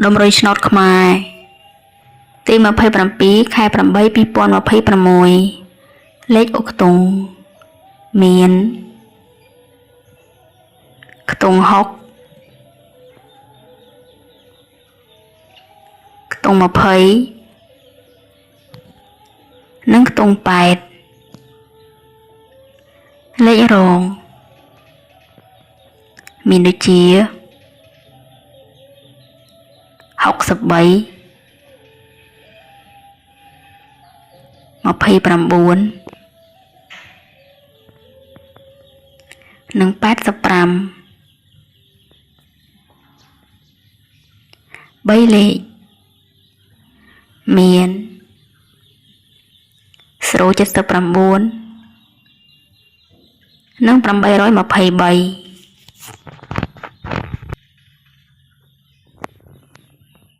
ដុំរុយឆ្នោតខ្មែរទី27 ខែ 8 2026លេខអុកខ្ទង់មានខ្ទង់6ខ្ទង់20និងខ្ទង់8លេខរងមានដូចជា63 29និង85 3លេខមាន079និង823